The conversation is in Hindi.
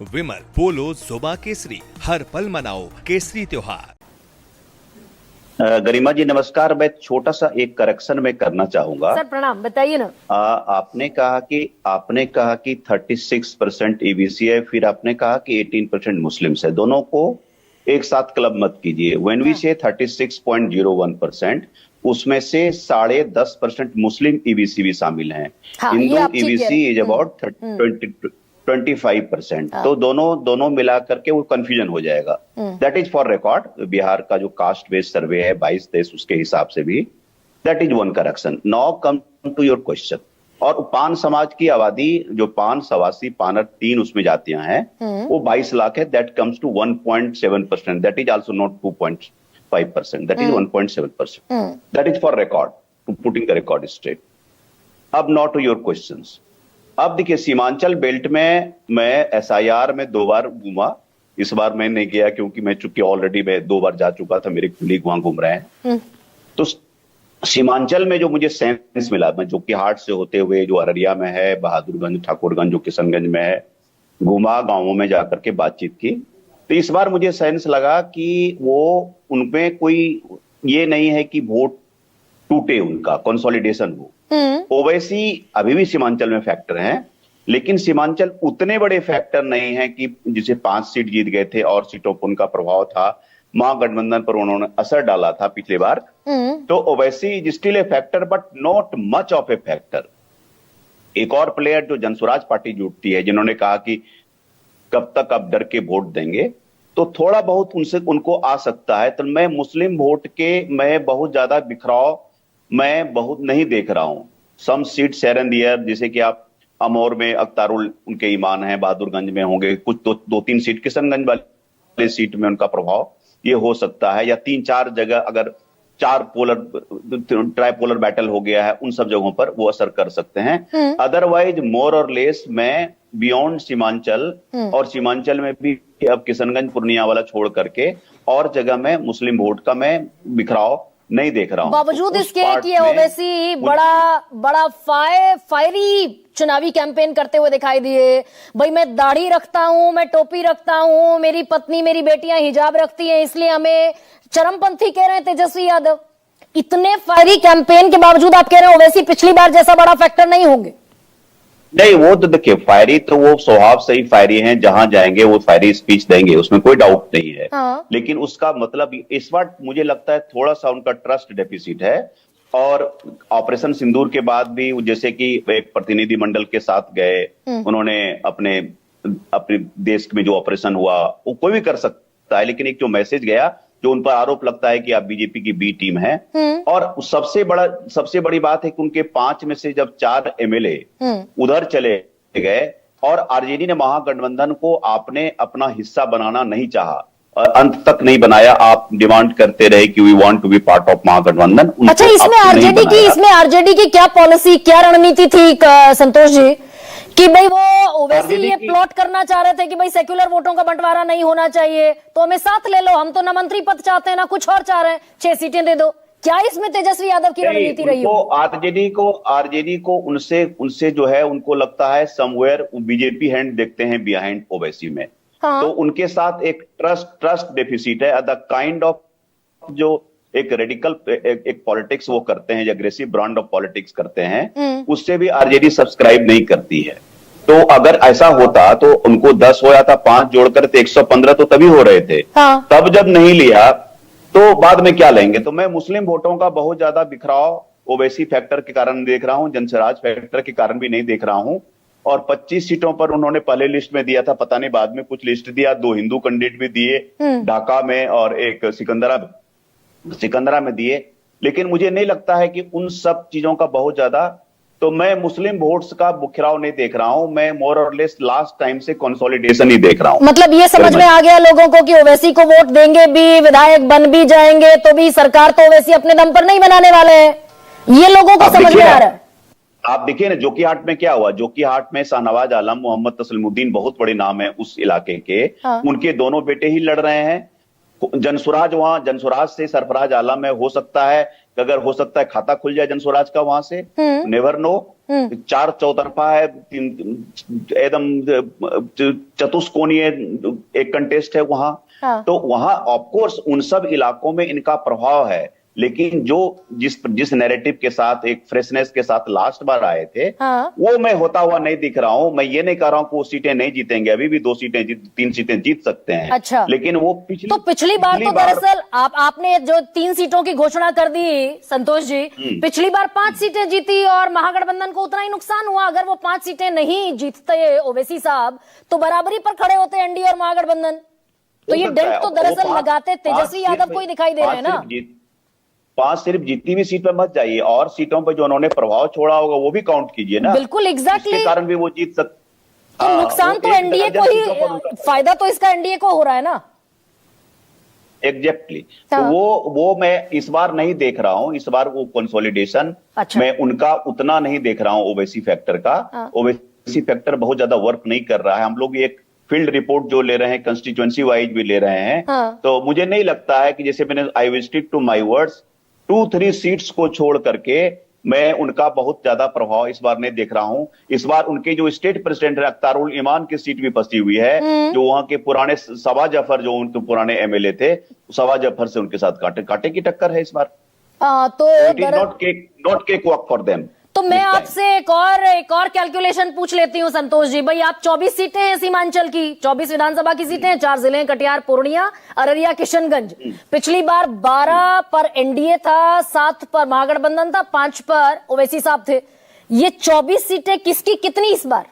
विमल पोलो जुबा केसरी, हर पल मनाओ केसरी त्योहार। गरिमा जी नमस्कार। मैं छोटा सा एक करेक्शन में करना चाहूंगा। सर प्रणाम, बताइए ना। आपने कहा कि 36% ईबीसी है, फिर आपने कहा कि 18% मुस्लिम्स है। दोनों को एक साथ क्लब मत कीजिए। व्हेन वी से 36.01%, उसमें से 10.5% मुस्लिम ईबीसी भी शामिल हैं। हाँ, हिंदू ये आप ठीक कह ईबीसी रहे इज हैं। अबाउट 25%। हाँ। तो दोनों मिला करके वो कंफ्यूजन हो जाएगा। That is for record. Bihar का जो कास्ट बेस्ड सर्वे है 22 देश, उसके हिसाब से भी that is one correction. Now come to your question. और पान समाज की आबादी जो पान, सवासी, पानर 3 उसमें जातियां हैं, वो 22 लाख है। That comes to 1.7%। That is also not 2.5%। That is 1.7%। That is for record, putting the record straight. अब नॉट टू योर क्वेश्चंस। अब देखिए, सीमांचल बेल्ट में मैं एसआईआर में 2 बार घूमा। इस बार मैं नहीं गया क्योंकि मैं चूंकि ऑलरेडी मैं 2 बार जा चुका था, मेरे कुलीग वहां घूम रहे हैं। तो सीमांचल में जो मुझे सेंस मिला, मैं जो कि हाट से होते हुए जो अररिया में है, बहादुरगंज, ठाकुरगंज, जो किशनगंज में है, घूमा, गांवों में जाकर के बातचीत की। तो इस बार मुझे सेंस लगा कि वो उनमें कोई ये नहीं है कि वोट टूटे, उनका कंसोलिडेशन हो। ओवैसी अभी भी सीमांचल में फैक्टर हैं, लेकिन सीमांचल उतने बड़े फैक्टर नहीं है कि जिसे 5 सीट जीत गए थे और सीटों पर उनका प्रभाव था, महागठबंधन पर उन्होंने असर डाला था पिछली बार। तो Owaisi is still a factor but not much of A factor. एक और प्लेयर जो जनसुराज पार्टी जुटती है, जिन्होंने कहा कि कब तक अब डर के वोट देंगे, तो थोड़ा बहुत उनको आ सकता है। तो मैं मुस्लिम वोट के मैं बहुत ज्यादा बिखराव मैं बहुत नहीं देख रहा हूं। सम सीट शेयर एंड दियर, जैसे कि आप अमौर में अख्तारुल उनके ईमान है, बहादुरगंज में होंगे कुछ, 2-3 सीट किशनगंज वाले सीट में उनका प्रभाव ये हो सकता है, या 3-4 जगह अगर 4 ट्राइपोलर बैटल हो गया है, उन सब जगहों पर वो असर कर सकते हैं। अदरवाइज मोर और लेस मैं बियॉन्ड सीमांचल, और सीमांचल में भी अब किशनगंज पूर्णिया वाला छोड़ करके और जगह में मुस्लिम वोट का मैं बिखराव नहीं देख रहा हूं। बावजूद इसके कि ओवैसी बड़ा फायरी चुनावी कैंपेन करते हुए दिखाई दिए। भाई मैं दाढ़ी रखता हूं, मैं टोपी रखता हूं, मेरी पत्नी मेरी बेटियां हिजाब रखती हैं, इसलिए हमें चरमपंथी कह रहे हैं तेजस्वी यादव। इतने फायरी कैंपेन के बावजूद आप कह रहे हैं ओवैसी पिछली बार जैसा बड़ा फैक्टर नहीं होंगे? नहीं, वो तो देखिए, फायरी तो वो स्वभाव से ही फायरी हैं, जहां जाएंगे वो फायरी स्पीच देंगे, उसमें कोई डाउट नहीं है। हाँ। लेकिन उसका मतलब इस बार मुझे लगता है थोड़ा सा उनका ट्रस्ट डेफिसिट है। और ऑपरेशन सिंदूर के बाद भी जैसे कि एक प्रतिनिधि मंडल के साथ गए, उन्होंने अपने देश में जो ऑपरेशन हुआ वो कोई भी कर सकता है, लेकिन एक जो मैसेज गया, जो उन पर आरोप लगता है कि आप बीजेपी की बी टीम है। और सबसे बड़ी बात है कि उनके 5 में से जब 4 एमएलए उधर चले गए और आरजेडी ने महागठबंधन को आपने अपना हिस्सा बनाना नहीं चाहा और अंत तक नहीं बनाया। आप डिमांड करते रहे कि we want to be part of Mahagathbandhan. अच्छा, इसमें आरजेडी की क्या पॉलिसी, क्या रणनीति थी संतोष जी, कि भाई वो ओवैसी ये प्लॉट करना चाह रहे थे कि भाई सेक्युलर वोटों का बंटवारा नहीं होना चाहिए, तो हमें साथ ले लो, हम तो न मंत्री पद चाहते हैं ना कुछ और चाह रहे हैं, 6 सीटें दे दो। क्या इसमें तेजस्वी यादव की रणनीति रही हो? आरजेडी को उनसे जो है, उनको लगता है समवेयर बीजेपी हैंड देखते हैं बिहाइंड ओवैसी में। हाँ। तो उनके साथ एक ट्रस्ट डेफिसिट है। द काइंड ऑफ जो एक रेडिकल एक पॉलिटिक्स वो करते हैं, एग्रेसिव ब्रांड ऑफ पॉलिटिक्स करते हैं, उससे भी आरजेडी सब्सक्राइब नहीं करती है। तो अगर ऐसा होता तो उनको 10 हो जाता, 5 जोड़कर तो 115 तो तभी हो रहे थे। हाँ। तब जब नहीं लिया तो बाद में क्या लेंगे? तो मैं मुस्लिम वोटों का बहुत ज्यादा बिखराव ओवैसी फैक्टर के कारण देख रहा हूं, जनसराज फैक्टर के कारण भी नहीं देख रहा हूं। और 25 सीटों पर उन्होंने पहले लिस्ट में दिया था, पता नहीं बाद में कुछ लिस्ट दिया, 2 हिंदू कैंडिडेट भी दिए, ढाका में और एक सिकंदरा में दिए। लेकिन मुझे नहीं लगता है कि उन सब चीजों का बहुत ज्यादा, तो मैं मुस्लिम वोट्स का बिखराव नहीं देख रहा हूं। मैं मोर और लेस लास्ट टाइम से कंसोलिडेशन ही देख रहा हूं। मतलब ये समझ में आ गया लोगों को कि ओवैसी को वोट देंगे भी, विधायक बन भी जाएंगे तो भी सरकार तो ओवैसी अपने दम पर नहीं बनाने वाले हैं, ये लोगों को समझ में आ रहा है। आप देखिए ना, जोकीहाट में क्या हुआ। जोकीहाट में शाहनवाज आलम, मोहम्मद तस्लीमुद्दीन बहुत बड़े नाम है उस इलाके के। हाँ। उनके दोनों बेटे ही लड़ रहे हैं। जनसुराज से सरफराज आलम है, हो सकता है अगर हो सकता है खाता खुल जाए जनस्वराज का वहां से, नेवर नो। 4 चौतरफा है, एकदम चतुष्कोणीय एक कंटेस्ट है वहां। हाँ। तो वहां ऑफकोर्स उन सब इलाकों में इनका प्रभाव है, लेकिन जो जिस नैरेटिव के साथ, एक फ्रेशनेस के साथ लास्ट बार आए थे, हाँ। वो मैं होता हुआ नहीं दिख रहा हूं। मैं ये नहीं कह रहा हूं कि वो सीटें नहीं जीतेंगे, अभी भी 2 सीटें 3 सीटें जीत सकते हैं। अच्छा, लेकिन वो पिछली बार तो दरअसल आपने जो 3 सीटों की घोषणा कर दी संतोष जी, पिछली बार 5 सीटें जीती और महागठबंधन को उतना ही नुकसान हुआ। अगर वो 5 सीटें नहीं जीतते ओवैसी साहब, तो बराबरी पर खड़े होते एनडीए और महागठबंधन। तो ये डेंट तो दरअसल लगाते तेजस्वी यादव को ही दिखाई दे रहे हैं ना। 5 सिर्फ जीती हुई सीट पे मत जाइए, और सीटों पर जो उन्होंने प्रभाव छोड़ा होगा वो भी काउंट कीजिए ना। बिल्कुल, एग्जैक्टली। इसके कारण भी वो जीत सकते। तो नुकसान तो एनडीए को ही, फायदा तो इसका एनडीए को हो रहा है ना। एग्जैक्टली। तो वो मैं इस बार नहीं देख रहा हूं। इस बार वो कंसोलिडेशन मैं उनका उतना नहीं देख रहा हूं। ओवैसी फैक्टर का, ओवैसी फैक्टर बहुत ज्यादा वर्क नहीं कर रहा है। हम लोग एक फील्ड रिपोर्ट जो ले रहे हैं, कंस्टिट्यूएंसी वाइज भी ले रहे हैं, तो मुझे नहीं लगता है कि, जैसे मैंने, I will stick to my words, 2-3 seats को छोड़ करके मैं उनका बहुत ज्यादा प्रभाव इस बार नहीं देख रहा हूं। इस बार उनके जो स्टेट प्रेसिडेंट है अख्तारुल इमान की सीट भी फंसी हुई है, जो वहां के पुराने सबा जफर, जो उनके पुराने एमएलए थे, सबा जफर से उनके साथ कांटे की टक्कर है इस बार। तो it is not cake walk for them. तो मैं आपसे एक और कैलकुलेशन पूछ लेती हूं संतोष जी। भाई, आप 24 सीटें हैं सीमांचल की, 24 विधानसभा की सीटें हैं, 4 जिले हैं, कटिहार, पूर्णिया, अररिया, किशनगंज। पिछली बार 12 पर एनडीए था, 7 पर महागठबंधन था, 5 पर ओवैसी साहब थे। ये 24 सीटें किसकी कितनी इस बार?